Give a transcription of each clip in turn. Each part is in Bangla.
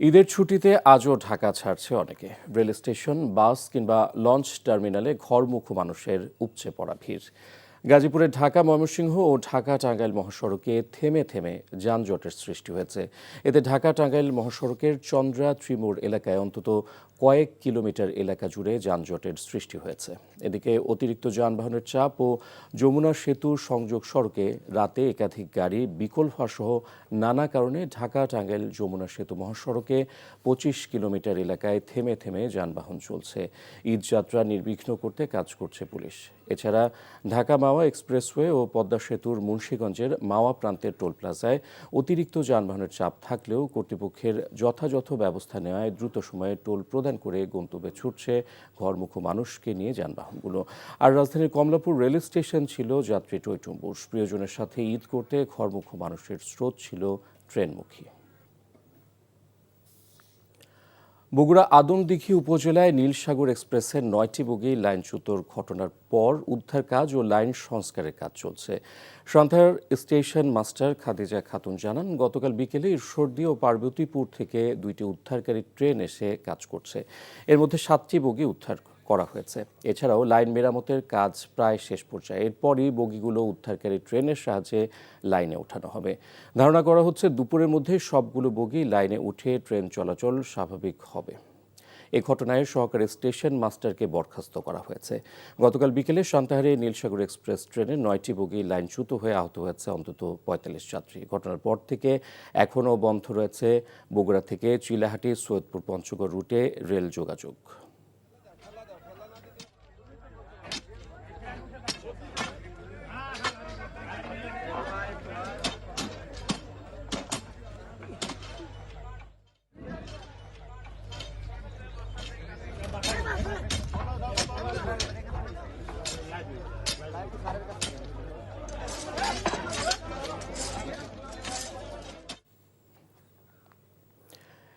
ঈদের ছুটিতে আজও ঢাকা ছাড়ছে অনেকে। রেল স্টেশন, বাস কিংবা লঞ্চ টার্মিনালে ঘরমুখো মানুষের উপচে পড়া ভিড়। গাজীপুরের ঢাকা ময়মনসিংহ ও ঢাকা টাঙ্গাইল মহাসড়কে থেমে থেমে যানজটের সৃষ্টি হয়েছে। এতে ঢাকা টাঙ্গাইল মহাসড়কের চন্দ্রা ত্রিমোড় এলাকায় অন্তত কয়েক কিলোমিটার এলাকা জুড়ে যানজটের সৃষ্টি হয়েছে। এদিকে অতিরিক্ত যানবাহনের চাপ ও যমুনা সেতু সংযোগ সড়কে রাতে একাধিক গাড়ি বিকল হওয়াসহ নানা কারণে ঢাকা টাঙ্গাইল যমুনা সেতু মহাসড়কে ২৫ কিলোমিটার এলাকায় থেমে থেমে যানবাহন চলছে। ঈদযাত্রা নির্বিঘ্ন করতে কাজ করছে পুলিশ। এছাড়া ঢাকা মাওয়া এক্সপ্রেসওয়ে ও পদ্মা সেতুর মুন্সিগঞ্জের মাওয়া প্রান্তের টোল প্লাজায় অতিরিক্ত যানবাহনের চাপ থাকলেও কর্তৃপক্ষের যথাযথ ব্যবস্থা নেওয়ায় দ্রুত সময়ে টোল প্রদান করে গন্তব্যে ছুটছে ঘরমুখো মানুষকে নিয়ে যানবাহনগুলো। আর রাজধানীর কমলাপুর রেল স্টেশন ছিল যাত্রী টইটুম্বুর। প্রিয়জনের সাথে ঈদ করতে ঘরমুখো মানুষের স্রোত ছিল ট্রেনমুখী। বগুড়া আদমদীঘি উপজেলায় নীলসাগর এক্সপ্রেসের ৯টি বগি লাইনচ্যুতর ঘটনার পর উদ্ধার কাজ ও লাইন সংস্কারের কাজ চলছে। সন্ধ্যার স্টেশন মাস্টার খাদিজা খাতুন জানান, গতকাল বিকেলে ঈশ্বরদী ও পার্বতীপুর থেকে ২টি উদ্ধারকারী ট্রেন এসে কাজ করছে। এর মধ্যে ৭টি বগি উদ্ধার করা হয়েছে। এছাড়াও লাইন মেরামতের কাজ প্রায় শেষ পর্যায়ে। এরপরই বগিগুলো উদ্ধারকারী ট্রেনের সাহায্যে লাইনে ওঠানো হবে। ধারণা করা হচ্ছে দুপুরের মধ্যে সবগুলো বগি লাইনে উঠে ট্রেন চলাচল স্বাভাবিক হবে। এ ঘটনায় সহকারী স্টেশন মাস্টারকে বরখাস্ত করা হয়েছে। গতকাল বিকেলে সান্তাহারে নীলসাগর এক্সপ্রেস ট্রেনের ৯টি বগি লাইনচ্যুত হয়ে আহত হয়েছে অন্তত ৪৫ যাত্রী। ঘটনার পর থেকে এখনও বন্ধ রয়েছে বগুড়া থেকে চিলাহাটি সৈয়দপুর পঞ্চগড় রুটে রেল যোগাযোগ।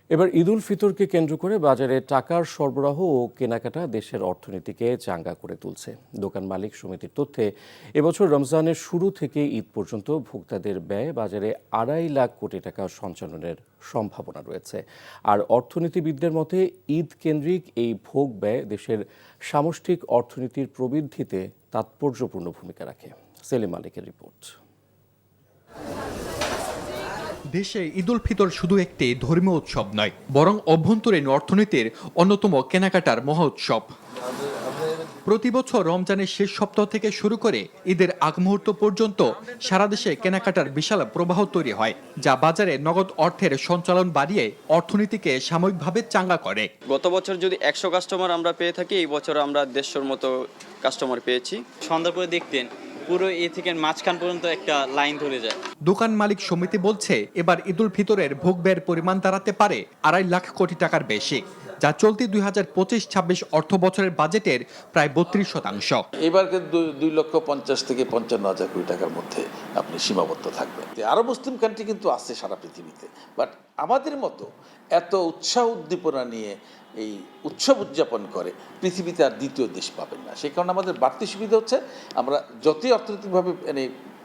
এবার ঈদুল ফিতরকে কেন্দ্র করে বাজারে টাকার সরবরাহ ও কেনাকাটা দেশের অর্থনীতিকে চাঙ্গা করে তুলছে। দোকান মালিক সমিতির তথ্যে এবছর রমজানের শুরু থেকে ঈদ পর্যন্ত ভোক্তাদের ব্যয় বাজারে ২.৫ লাখ কোটি টাকা সঞ্চালনের সম্ভাবনা রয়েছে। আর অর্থনীতিবিদদের মতে ঈদ কেন্দ্রিক এই ভোগ ব্যয় দেশের সামষ্টিক অর্থনীতির প্রবৃদ্ধিতে তাৎপর্যপূর্ণ ভূমিকা রাখে। সেলিম মালিকের রিপোর্ট। দেশে ঈদুল ফিতর শুধু একটি ধর্মীয় উৎসব নয়, বরং অভ্যন্তরীণ অর্থনীতির অন্যতম কেনাকাটার মহা উৎসব। প্রতি বছর রমজানের শেষ সপ্তাহ থেকে শুরু করে ঈদের আগ মুহূর্ত পর্যন্ত সারা দেশে কেনাকাটার বিশাল প্রবাহ তৈরি হয়, যা বাজারে নগদ অর্থের সঞ্চালন বাড়িয়ে অর্থনীতিকে সাময়িকভাবে চাঙ্গা করে। গত বছর যদি ১০০ কাস্টমার আমরা পেয়ে থাকি, এই বছর আমরা ১৫০ মতো কাস্টমার পেয়েছি। সন্ধ্যার পরে দেখতেন পুরো এ থেকে মাঝখান পর্যন্ত একটা লাইন ধরে যায়। দোকান মালিক সমিতি বলছে, এবার ঈদুল ফিতরের ভোগ ব্যয়ের পরিমাণ দাঁড়াতে পারে ২.৫ লাখ কোটি টাকার বেশি, যা চলতি ২০২৫-২৬ অর্থ বছরের বাজেটের প্রায় ৩২%। এবার কিন্তু ২,৫০,০০০ থেকে ৫৫,০০০ কোটি টাকার মধ্যে আপনি সীমাবদ্ধ থাকবেন। আরো মুসলিম কান্ট্রি কিন্তু আছে সারা পৃথিবীতে, বাট আমাদের মতো এত উৎসাহ উদ্দীপনা নিয়ে এই উৎসব উদযাপন করে পৃথিবীতে আর দ্বিতীয় দেশ পাবেন না। সেই কারণে আমাদের বাড়তি সুবিধা হচ্ছে আমরা যতই অর্থনৈতিকভাবে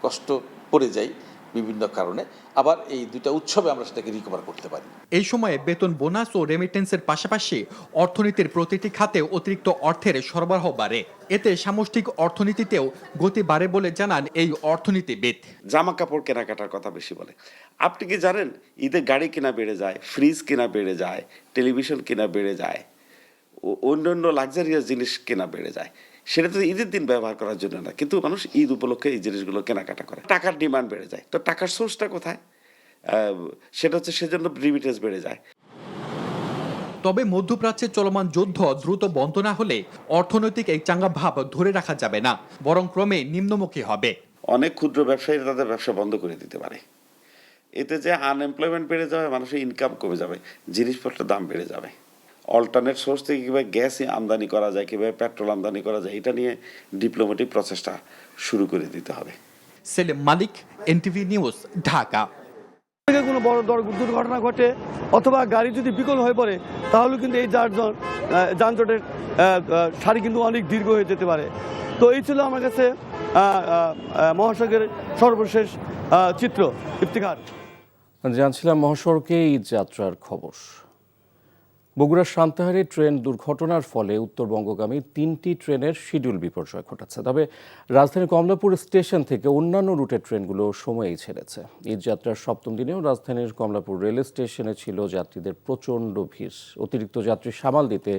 কষ্ট পড়ে যাই বিভিন্ন কারণে, আবার এই দুইটা উৎসবে আমরা সেটাকে রিকভার করতে পারি। এই সময়ে বেতন, বোনাস ও রেমিটেন্সের পাশাপাশি অর্থনীতির প্রতিটি খাতে অতিরিক্ত অর্থের সরবরাহ বাড়ে। এতে সামষ্টিক অর্থনীতিতেও গতি বাড়ে বলে জানান এই অর্থনীতিবিদ। জামা কাপড় কেনাকাটার কথা বেশি বলে। আপনি কি জানেন, ঈদে গাড়ি কেনা বেড়ে যায়, ফ্রিজ কেনা বেড়ে যায়, টেলিভিশন কেনা বেড়ে যায়, অন্যান্য লাক্সারিয়াস জিনিস কেনা বেড়ে যায়। সেটা তো ঈদের দিন ব্যবহার করার জন্য না, কিন্তু মানুষ ঈদ উপলক্ষে এই জিনিসগুলো কেনাকাটা করে। টাকার ডিমান্ড বেড়ে যায়, তো টাকার সোর্সটা কোথায়? সেটা হচ্ছে সেজন্য রিমিটেন্স বেড়ে যায়। তবে মধ্যপ্রাচ্যে চলমান যুদ্ধ দ্রুত বন্ধ না হলে অর্থনৈতিক এই চাঙ্গা ভাব ধরে রাখা যাবে না, বরং ক্রমে নিম্নমুখী হবে। অনেক ক্ষুদ্র ব্যবসায়ীরা তাদের ব্যবসা বন্ধ করে দিতে পারে। এতে যে আনএমপ্লয়মেন্ট বেড়ে যাবে, মানুষের ইনকাম কমে যাবে, জিনিসপত্রের দাম বেড়ে যাবে। অল্টারনেট সোর্স থেকে কীভাবে গ্যাস আমদানি করা যায়, কীভাবে পেট্রোল আমদানি করা যায়, এটা নিয়ে ডিপ্লোম্যাটিক প্রসেসটা শুরু করে দিতে হবে। সেলিম মালিক, এনটিভি নিউজ, ঢাকা। কোনো বড় দুর্ঘটনা ঘটে অথবা গাড়ি যদি বিকল হয়ে পড়ে, তাহলে কিন্তু এই যানজটের সারি কিন্তু অনেক দীর্ঘ হয়ে যেতে পারে। তো এই ছিল আমার কাছে মহাসড়কের সর্বশেষ চিত্র। ইফতিখার। জানছিলাম মহাসড়কে ঈদ যাত্রার খবর। বগুড়ার সান্তাহারে ট্রেন দুর্ঘটনার ফলে উত্তরবঙ্গগামী 3টি ট্রেনের শিডিউল বিপর্যয় ঘটেছে। তবে রাজধানীর কমলাপুর স্টেশন থেকে অন্যান্য রুটের ট্রেনগুলো সময়েই ছেড়েছে। ঈদ যাত্রার 7ম দিনেও রাজধানীর কমলাপুর রেল স্টেশনে ছিল যাত্রীদের প্রচণ্ড ভিড়। অতিরিক্ত যাত্রী সামাল দিতে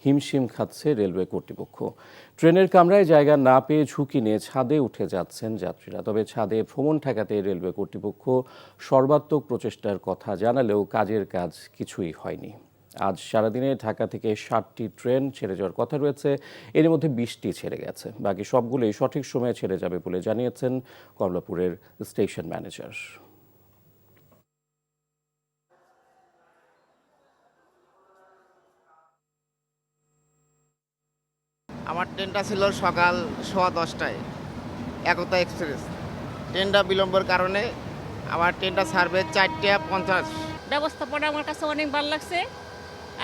হিমশিম খাচ্ছে রেলওয়ে কর্তৃপক্ষ। ট্রেনের কামরায় জায়গা না পেয়ে ঝুঁকি নিয়ে ছাদে উঠে যাচ্ছেন যাত্রীরা। তবে ছাদে ভ্রমণ ঠেকাতে রেলওয়ে কর্তৃপক্ষ সর্বাত্মক প্রচেষ্টার কথা জানালেও কাজের কাজ কিছুই হয়নি। আজ সারাদিনে ঢাকা থেকে 60টি ট্রেন ছেড়ে যাওয়ার কথা রয়েছে, এর মধ্যে 20টি ছেড়ে গেছে। বাকি সবগুলোই সঠিক সময়ে ছেড়ে যাবে বলে জানিয়েছেন কমলাপুরের স্টেশন ম্যানেজার। আমার ট্রেনটা ছিল সকাল 10:15টায়, একতা এক্সপ্রেস। ট্রেনটা বিলম্বের কারণে আমার ট্রেনটা ছাড়বে 4:50। ব্যবস্থাপনা আমার কাছে অনেক ভালো লাগছে।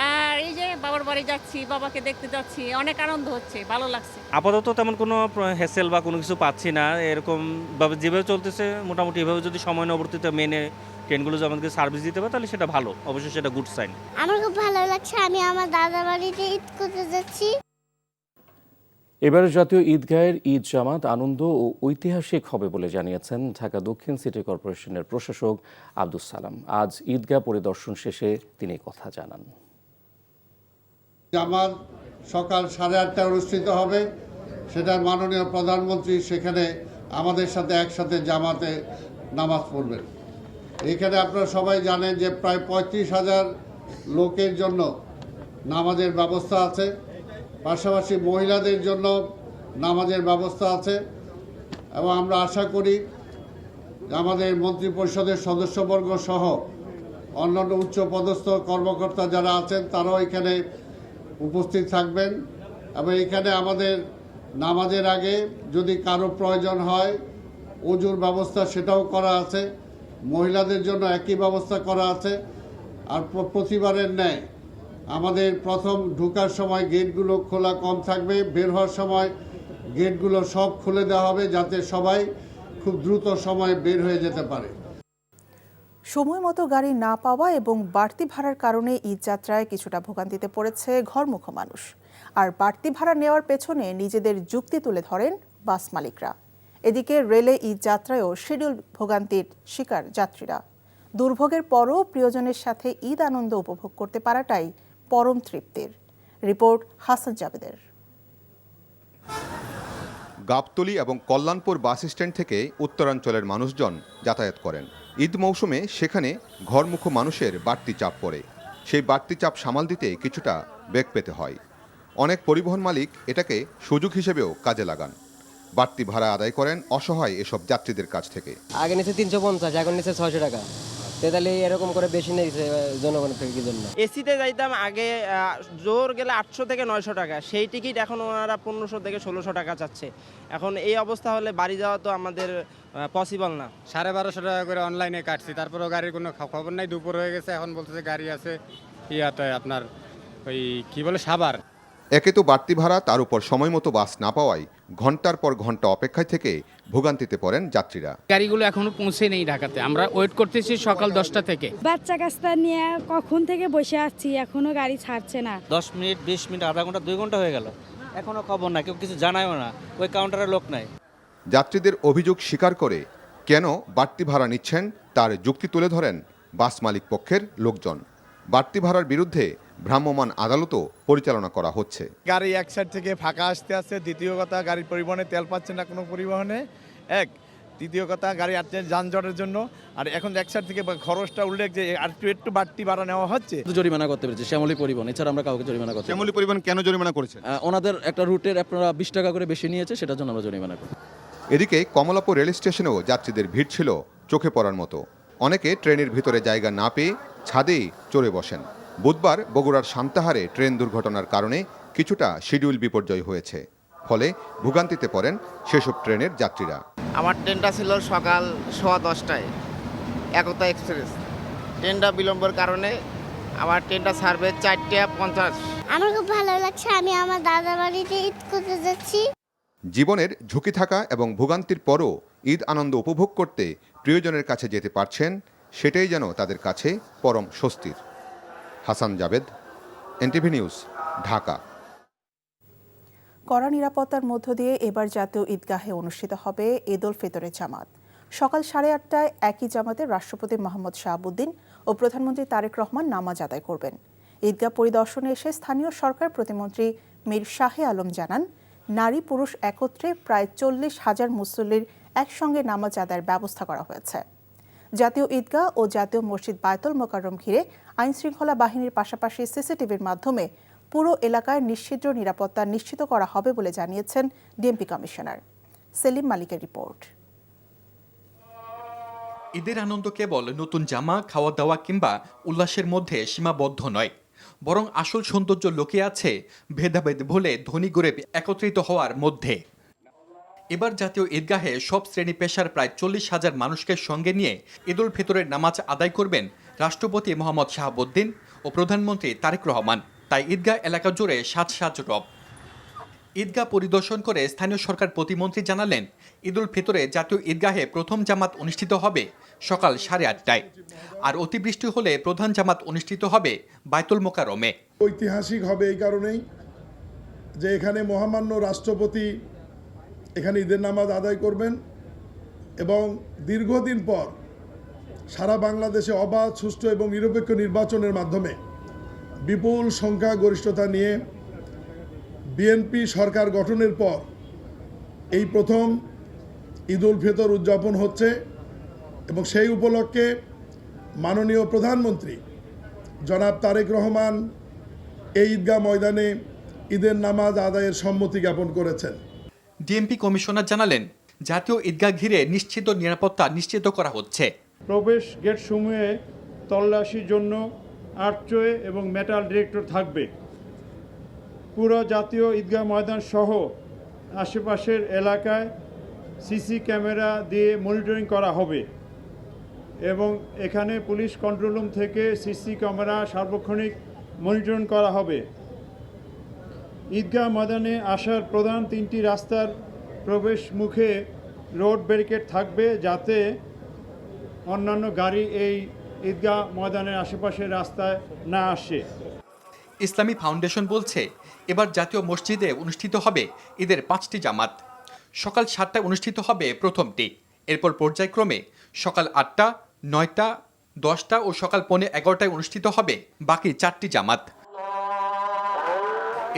আর এই যে বাবার বাড়ি যাচ্ছি, বাবাকে দেখতে যাচ্ছি, অনেক আনন্দ হচ্ছে, ভালো লাগছে। আপাতত তেমন কোনো হ্যাসেল বা কোনো কিছু পাচ্ছি না। এরকম ভাবে যেভাবে চলতেছে মোটামুটি এভাবে যদি সময় নবর্তিতে মেনে ট্রেনগুলো যদি আমাদেরকে সার্ভিস দিতে পারে তাহলে সেটা ভালো, অবশ্যই সেটা গুড সাইন। আমার খুব ভালো লাগছে, আমি আমার দাদা বাড়িতে ঈদ করতে যাচ্ছি। এবারে জাতীয় ঈদগাহের ঈদ জামাত আনন্দ ও ঐতিহাসিক হবে বলে জানিয়েছেন ঢাকা দক্ষিণ সিটি কর্পোরেশনের প্রশাসক আব্দুস সালাম। আজ ঈদগাহ পরিদর্শন শেষে তিনি কথা জানান। জামাত সকাল 8:30টায় অনুষ্ঠিত হবে, সেটা মাননীয় প্রধানমন্ত্রী সেখানে আমাদের সাথে একসাথে জামাতে নামাজ পড়বেন। এখানে আপনারা সবাই জানেন যে প্রায় 35,000 লোকের জন্য নামাজের ব্যবস্থা আছে, পাশাপাশি মহিলাদের জন্য নামাজের ব্যবস্থা আছে এবং আমরা আশা করি আমাদের মন্ত্রিপরিষদের সদস্যবর্গ সহ অন্যান্য উচ্চপদস্থ কর্মকর্তা যারা আছেন তারাও এখানে উপস্থিত থাকবেন এবং এখানে আমাদের নামাজের আগে যদি কারো প্রয়োজন হয় ওযুর ব্যবস্থা সেটাও করা আছে, মহিলাদের জন্য একই ব্যবস্থা করা আছে। আর প্রতিবারের ন্যায় আমাদের প্রথম ঢোকার সময় গেটগুলো খোলা কম থাকবে, বের হওয়ার সময় গেটগুলো সব খুলে দেওয়া হবে যাতে সবাই খুব দ্রুত সময়ে বের হয়ে যেতে পারে। সময় মতো গাড়ি না পাওয়া এবং বাড়তি ভাড়ার কারণে ঈদ যাত্রায় কিছুটা ভোগান্তিতে পড়েছে ঘরমুখ মানুষ। আর বাড়তি ভাড়া নেওয়ার পেছনে নিজেদের যুক্তি তুলে ধরেন বাস মালিকরা। এদিকে রেলে ঈদ যাত্রায়ও শিডিউল ভোগান্তির শিকার যাত্রীরা। দুর্ভোগের পরও প্রিয়জনের সাথে ঈদ আনন্দ উপভোগ করতে পারাটাই পরম তৃপ্তির। রিপোর্ট হাসান জাবেদের। গাবতলী এবং কল্যাণপুর বাস স্ট্যান্ড থেকে উত্তরাঞ্চলের মানুষজন যাতায়াত করেন। ঈদ মৌসুমে সেখানে ঘরমুখ মানুষের বাড়তি চাপ পড়ে। সেই বাড়তি চাপ সামাল দিতে কিছুটা বেগ পেতে হয়। অনেক পরিবহন মালিক এটাকে সুযোগ হিসেবেও কাজে লাগান। বাড়তি ভাড়া আদায় করেন অসহায় এসব যাত্রীদের কাছ থেকে। আগে নিচে 350, এখন নিচে 600 টাকা। তাহলে এরকম করে বেশি নিয়েছে জনগণের থেকে কি জন্য? এসিতে যাইতাম আগে জোর গেলে 800 থেকে 900 টাকা, সেই টিকিট এখন ওনারা 1500 থেকে 1600 টাকা চাচ্ছে। এখন এই অবস্থা হলে বাড়ি যাওয়া তো আমাদের পসিবল না। 1250 টাকা করে অনলাইনে কাটছি, তারপরেও গাড়ির কোনো খবর নাই। দুপুর হয়ে গেছে, এখন বলতেছে গাড়ি আছে ইয়াতে আপনার ওই কি বলে সাভার। একে তো বাড়তি ভাড়া, তার উপর সময় মতো বাস না পাওয়ায় ঘন্টার পর ঘন্টা অপেক্ষায় থেকে ভোগান্তিতে পড়েন যাত্রীরা। গাড়িগুলো এখনো পৌঁছে নেই ঢাকাতে, আমরা ওয়েট করতেছি সকাল 10টা থেকে। বাচ্চা কাচ্চা নিয়ে কখন থেকে বসে আছি, এখনো গাড়ি ছাড়ছে না। 10 মিনিট 20 মিনিট আধা ঘন্টা 2 ঘন্টা হয়ে গেল, এখনো খবর না, কেউ কিছু জানায়ও না, ওই কাউন্টারের লোক নাই। যাত্রীদের অভিযোগ স্বীকার করে কেন বাড়তি ভাড়া নিচ্ছেন তার যুক্তি তুলে ধরেন বাস মালিক পক্ষের লোকজন। বাড়তি ভাড়ার বিরুদ্ধে ভ্রাম্যমাণ আদালতও পরিচালনা করা হচ্ছে। গাড়ি এক সাইড থেকে ফাঁকা আসতে আসছে, দ্বিতীয় কথা গাড়ির পরিবহনে তেল পাচ্ছে না কোনো পরিবহনে, দ্বিতীয় কথা গাড়ি আসছে যানজটের জন্য। আর এখন এক সাইড থেকে খরচটা উল্লেখ যে আর একটু বাড়তি ভাড়া নেওয়া হচ্ছে। জরিমানা করতে পেরেছে শ্যামলী পরিবহন, এছাড়া আমরা কাউকে জরিমানা করতে। শ্যামলী পরিবহন কেন জরিমানা করেছে? ওনাদের একটা রুটের আপনারা 20 টাকা করে বেশি নিয়েছে, সেটার জন্য আমরা জরিমানা করি। এদিকে কমলাপুর রেল স্টেশনেও যাত্রীদের ভিড় ছিল চোখে পড়ার মতো। অনেকে ট্রেনের ভিতরে জায়গা না পেয়ে ছাদেই চড়ে বসেন। বুধবার বগুড়ার সান্তাহারে ট্রেন দুর্ঘটনার কারণে কিছুটা শিডিউল বিপর্যয় হয়েছে, ফলে ভোগান্তিতে পড়েন সেসব ট্রেনের যাত্রীরা। আমার ট্রেনটা ছিল সকাল 10:15টায়, একতা এক্সপ্রেস। ট্রেনটা বিলম্বের কারণে আমার ট্রেনটা ছাড়বে 4:50। আমার খুব ভালো লাগছে, আমি আমার দাদা বাড়িতে ঈদ করতে যাচ্ছি। জীবনের ঝুঁকি থাকা এবং ভোগান্তির পরও ঈদ আনন্দ উপভোগ করতে প্রিয়জনের কাছে যেতে পারছেন সেটাই যেন তাদের কাছে পরম স্বস্তির। Hasan Javed, NTV news, Dhaka. কড়া নিরাপত্তার মধ্য দিয়ে এবার জাতীয় ঈদগাহে অনুষ্ঠিত হবে ঈদ উল ফিতরের জামাত। সকাল 8:30টায় একই জামাতে রাষ্ট্রপতি মোহাম্মদ শাহাবুদ্দিন ও প্রধানমন্ত্রী তারেক রহমান নামাজ আদায় করবেন। ঈদগাহ পরিদর্শনে এসে স্থানীয় সরকার প্রতিমন্ত্রী মীর শাহে আলম জানান, নারী পুরুষ একত্রে প্রায় 40,000 মুসল্লির একসঙ্গে নামাজ আদায়ের ব্যবস্থা করা হয়েছে। জাতীয় ঈদগাহ ও জাতীয় মসজিদ বায়তুল মোকাররম ঘিরে আইনশৃঙ্খলা বাহিনীর পাশাপাশি সিসিটিভির মাধ্যমে পুরো এলাকায় নিশ্চিদ্র নিরাপত্তা নিশ্চিত করা হবে বলে জানিয়েছেন ডিএমপি কমিশনার। সেলিম মালিকের রিপোর্ট। ঈদের আনন্দ কেবল নতুন জামা, খাওয়া দাওয়া কিংবা উল্লাসের মধ্যে সীমাবদ্ধ নয়, বরং আসল সৌন্দর্য লুকিয়ে আছে ভেদাভেদ ভুলে ধনী গরিব একত্রিত হওয়ার মধ্যে। এবার জাতীয় ঈদগাহে সব শ্রেণী পেশার প্রায় 40,000 মানুষকে সঙ্গে নিয়ে ঈদ উল ফিতরের নামাজ আদায় করবেন রাষ্ট্রপতি মোহাম্মদ শাহাবুদ্দিন ও প্রধানমন্ত্রী তারেক রহমান। তাই ঈদগাহ এলাকা জুড়ে সাজ রব। ঈদগাহ পরিদর্শন করে স্থানীয় সরকার প্রতিমন্ত্রী জানালেন, ঈদ উল ফিতরে জাতীয় ঈদগাহে প্রথম জামাত অনুষ্ঠিত হবে সকাল 8:30টায়, আর অতিবৃষ্টি হলে প্রধান জামাত অনুষ্ঠিত হবে বায়তুল মোকাররমে। ঐতিহাসিক হবে এই কারণেই যে এখানে মহামান্য রাষ্ট্রপতি এখানে ঈদের নামাজ আদায় করবেন এবং দীর্ঘদিন পর সারা বাংলাদেশে অবাধ, সুষ্ঠু এবং নিরপেক্ষ নির্বাচনের মাধ্যমে বিপুল সংখ্যাগরিষ্ঠতা নিয়ে বিএনপি সরকার গঠনের পর এই প্রথম ঈদ উল ফিতর উদযাপন হচ্ছে এবং সেই উপলক্ষে মাননীয় প্রধানমন্ত্রী জনাব তারেক রহমান এই ঈদগাহ ময়দানে ঈদের নামাজ আদায়ের সম্মতি জ্ঞাপন করেছেন। ডিএমপি কমিশনার জানালেন, জাতীয় ঈদগাহ ঘিরে নিশ্চিত নিরাপত্তা নিশ্চিত করা হচ্ছে। প্রবেশ গেট সমূহে তল্লাশির জন্য আর্চওয়ে এবং মেটাল ডিটেক্টর থাকবে। পুরো জাতীয় ঈদগাহ ময়দান সহ আশেপাশের এলাকায় সিসি ক্যামেরা দিয়ে মনিটরিং করা হবে এবং এখানে পুলিশ কন্ট্রোল রুম থেকে সিসি ক্যামেরা সার্বক্ষণিক মনিটরিং করা হবে। ঈদগাহ ময়দানে আসার প্রধান 3টি রাস্তার প্রবেশ মুখে রোড ব্যারিকেড থাকবে, যাতে অন্যান্য গাড়ি এই ঈদগাহ ময়দানের আশেপাশের রাস্তায় না আসে। ইসলামী ফাউন্ডেশন বলছে, এবার জাতীয় মসজিদে অনুষ্ঠিত হবে ঈদের 5টি জামাত। সকাল 7টায় অনুষ্ঠিত হবে প্রথমটি, এরপর পর্যায়ক্রমে সকাল 8টা, 9টা, 10টা ও সকাল 11:15টায় অনুষ্ঠিত হবে বাকি 4টি জামাত।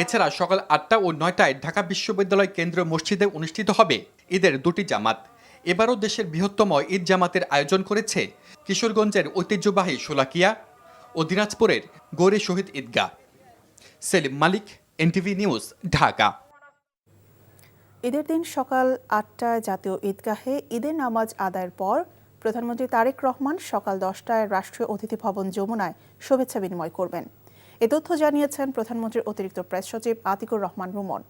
এছাড়া সকাল 8টা ও 9টায় ঢাকা বিশ্ববিদ্যালয় কেন্দ্রীয় মসজিদে অনুষ্ঠিত হবে ঈদের 2টি জামাত। এবারও দেশের বৃহত্তম ঈদ জামাতের আয়োজন করেছে কিশোরগঞ্জের ঐতিহ্যবাহী শোলাকিয়া ও দিনাজপুরের গৌরী শহীদ ঈদগাহ। সেলিম মালিক, এনটিভি নিউজ, ঢাকা। ঈদের দিন সকাল 8টায় জাতীয় ঈদগাহে ঈদের নামাজ আদায়ের পর প্রধানমন্ত্রী তারেক রহমান সকাল 10টায় রাষ্ট্রীয় অতিথি ভবন যমুনায় শুভেচ্ছা বিনিময় করবেন। এ তথ্য জানিয়েছেন প্রধানমন্ত্রীর অতিরিক্ত প্রেস সচিব আতিকুর রহমান রুমন।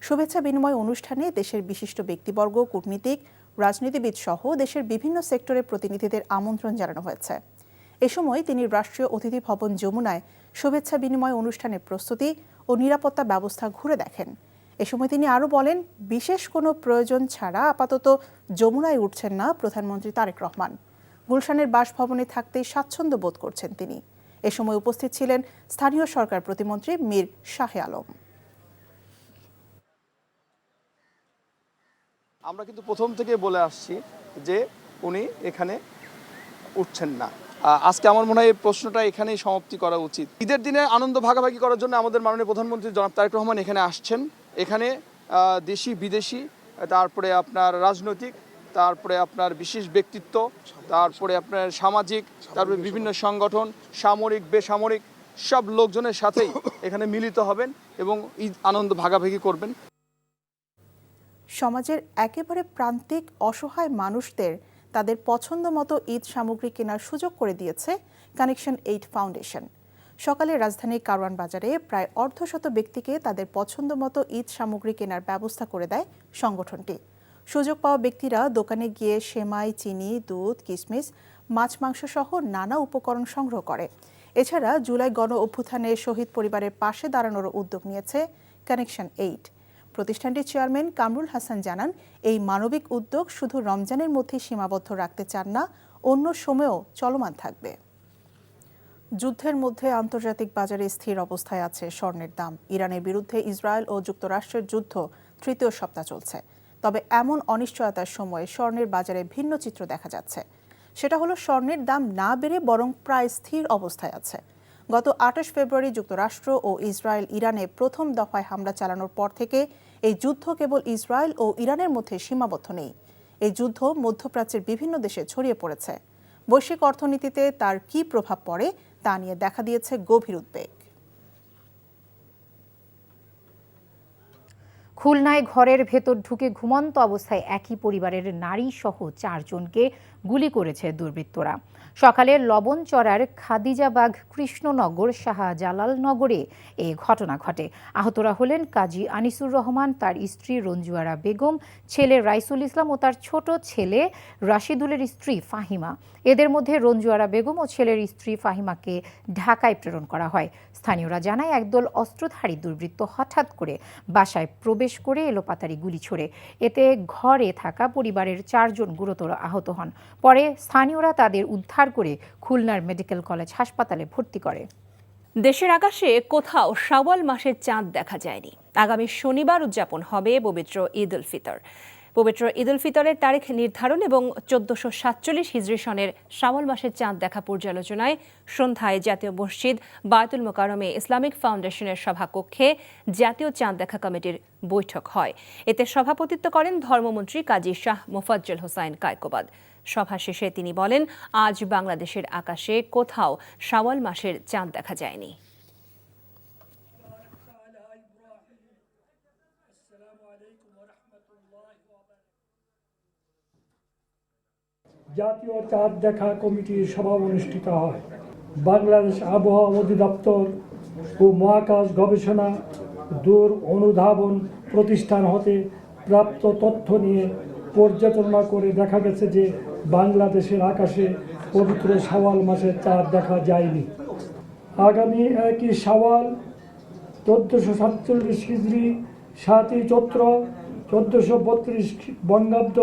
শুভেচ্ছা বিনিময় অনুষ্ঠানে দেশের বিশিষ্ট ব্যক্তিবর্গ, কূটনীতিক, রাজনীতিবিদ সহ দেশের বিভিন্ন সেক্টরের প্রতিনিধিদের আমন্ত্রণ জানানো হয়েছে। এ সময় তিনি রাষ্ট্রীয় অতিথি ভবন যমুনায় শুভেচ্ছা বিনিময় অনুষ্ঠানের প্রস্তুতি ও নিরাপত্তা ব্যবস্থা ঘুরে দেখেন। এ সময় তিনি আরও বলেন, বিশেষ কোনো প্রয়োজন ছাড়া আপাতত যমুনায় উঠছেন না প্রধানমন্ত্রী তারেক রহমান। গুলশানের বাসভবনে থাকতেই স্বাচ্ছন্দ্য বোধ করছেন তিনি। এ সময় উপস্থিত ছিলেন স্থানীয় সরকার প্রতিমন্ত্রী মীর শাহে আলম। আমরা কিন্তু প্রথম থেকে বলে আসছি যে উনি এখানে উঠছেন না। আজকে আমার মনে হয় এই প্রশ্নটা এখানেই সমাপ্তি করা উচিত। ঈদের দিনে আনন্দ ভাগাভাগি করার জন্য আমাদের মাননীয় প্রধানমন্ত্রী জনাব তারেক রহমান এখানে আসছেন। এখানে দেশি বিদেশি, তারপরে আপনার রাজনৈতিক, তারপরে আপনার বিশেষ ব্যক্তিত্ব, তারপরে আপনার সামাজিক, তারপরে বিভিন্ন সংগঠন, সামরিক, বেসামরিক সব লোকজনের সাথেই এখানে মিলিত হবেন এবং ঈদ আনন্দ ভাগাভাগি করবেন। সমাজের একেবারে প্রান্তিক অসহায় মানুষদের তাদের পছন্দ মতো ঈদ সামগ্রী কেনার সুযোগ করে দিয়েছে কানেকশন 8 ফাউন্ডেশন। সকালে রাজধানীর কারওয়ান বাজারে প্রায় 1/2 ব্যক্তিকে তাদের পছন্দ মতো ঈদ সামগ্রী কেনার ব্যবস্থা করে দেয় সংগঠনটি। সুযোগ পাওয়া ব্যক্তিরা দোকানে গিয়ে সেমাই, চিনি, দুধ, কিশমিশ, মাছ, মাংস সহ নানা উপকরণ সংগ্রহ করে। এছাড়া জুলাই গণ অভ্যুত্থানে শহীদ পরিবারের পাশে দাঁড়ানোর উদ্যোগ নিয়েছে কানেকশন 8। প্রতিষ্ঠানটির চেয়ারম্যান কামরুল হাসান জানান, এই মানবিক উদ্যোগ শুধু রমজানের মধ্যে সীমাবদ্ধ রাখতে চান না, অন্য সময়েও চলমান থাকবে। যুদ্ধের মধ্যে আন্তর্জাতিক বাজারে স্থির অবস্থায় আছে স্বর্ণের দাম। ইরানের বিরুদ্ধে ইসরায়েল ও যুক্তরাষ্ট্রের যুদ্ধ তৃতীয় সপ্তাহ চলছে। তবে এমন অনিশ্চয়তার সময়ে স্বর্ণের বাজারে ভিন্ন চিত্র দেখা যাচ্ছে। সেটা হলো স্বর্ণের দাম না বেড়ে বরং প্রায় স্থির অবস্থায় আছে। গত 28 ফেব্রুয়ারি যুক্তরাষ্ট্র ও ইসরায়েল ইরানে প্রথম দফায় হামলা চালানোর পর থেকে এই যুদ্ধ কেবল ইসরায়েল ও ইরানের মধ্যে সীমাবদ্ধ নেই। এই যুদ্ধ মধ্যপ্রাচ্যের বিভিন্ন দেশে ছড়িয়ে পড়েছে। বৈশ্বিক অর্থনীতিতে তার কী প্রভাব পড়ে তা নিয়ে দেখা দিয়েছে গভীর উদ্বেগ। খুলনায় ঘরের ভেতর ঢুকে ঘুমন্ত অবস্থায় একই পরিবারের নারী সহ 4 জনকে গুলি করেছে দুর্বৃত্তরা। সকালে লবণচড়ার খাদিজাবাগ কৃষ্ণনগর শাহজালাল নগরে এ ঘটনা ঘটে। আহতরা হলেন কাজী আনিসুর রহমান, তার স্ত্রী রঞ্জুয়ারা বেগম, ছেলে রাইসুল ইসলাম ও তার ছোট ছেলে রাশিদুলের স্ত্রী ফাহিমা। এদের মধ্যে রঞ্জুয়ারা বেগম ও ছেলের স্ত্রী ফাহিমাকে ঢাকায় প্রেরণ করা হয়। স্থানীয়রা জানায় একদল অস্ত্রধারী দুর্বৃত্ত হঠাৎ করে বাসায় প্রবেশ করে এলোপাতাড়ি গুলি ছোড়ে। এতে ঘরে থাকা পরিবারের 4 জন গুরুতর আহত হন। পরে স্থানীয়রা তাদের উদ্ধার করে খুলনার মেডিকেল কলেজ হাসপাতালে ভর্তি করে। দেশের আকাশে কোথাও শাওয়াল মাসের চাঁদ দেখা যায়নি। আগামী শনিবার উদযাপন হবে পবিত্র ঈদ উল ফিতর। পবিত্র ঈদ উল ফিতরের তারিখ নির্ধারণ এবং 1447 হিজরি সনের শাওয়াল মাসের চাঁদ দেখা পর্যালোচনায় সন্ধ্যায় জাতীয় মসজিদ বায়তুল মোকাররমে ইসলামিক ফাউন্ডেশনের সভাকক্ষে জাতীয় চাঁদ দেখা কমিটির বৈঠক হয়। এতে সভাপতিত্ব করেন ধর্মমন্ত্রী কাজী শাহ মোফাজ্জল হোসাইন কায়কোবাদ। সভা শেষে তিনি বলেন, আজ বাংলাদেশের আকাশে কোথাও শাওয়াল মাসের চাঁদ দেখা যায়নি। জাতীয় চাঁদ দেখা কমিটির সভা অনুষ্ঠিত হয়। বাংলাদেশ আবহাওয়া অধিদপ্তর ও মহাকাশ গবেষণা দূর অনুধাবন প্রতিষ্ঠান হতে প্রাপ্ত তথ্য নিয়ে পর্যালোচনা করে দেখা গেছে যে বাংলাদেশের আকাশে পবিত্র শাওয়াল মাসের চাঁদ দেখা যায়নি। আগামী 1 শাওয়াল 1447 হিজরি 7 চৈত্র 1432 বঙ্গাব্দ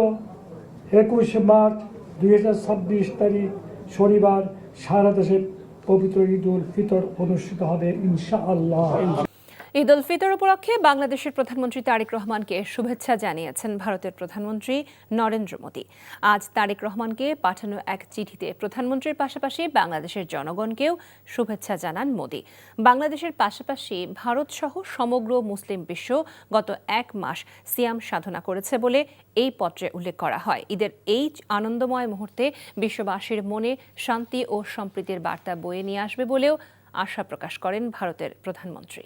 21 মার্চ 2026 তারিখ শনিবার সারা দেশে পবিত্র ঈদ উল ফিতর অনুষ্ঠিত হবে ইনশাআল্লাহ। ঈদ উল ফিতর উপলক্ষে বাংলাদেশের প্রধানমন্ত্রী তারেক রহমানকে শুভেচ্ছা জানিয়েছেন ভারতের প্রধানমন্ত্রী নরেন্দ্র মোদী। আজ তারেক রহমানকে পাঠানো এক চিঠিতে প্রধানমন্ত্রীর পাশাপাশি বাংলাদেশের জনগণকেও শুভেচ্ছা জানান মোদী। বাংলাদেশের পাশাপাশি ভারতসহ সমগ্র মুসলিম বিশ্ব গত 1 মাস সিয়াম সাধনা করেছে বলে এই পত্রে উল্লেখ করা হয়। ঈদের এই আনন্দময় মুহূর্তে বিশ্ববাসীর মনে শান্তি ও সম্প্রীতির বার্তা বয়ে নিয়ে আসবে বলেও আশা প্রকাশ করেন ভারতের প্রধানমন্ত্রী।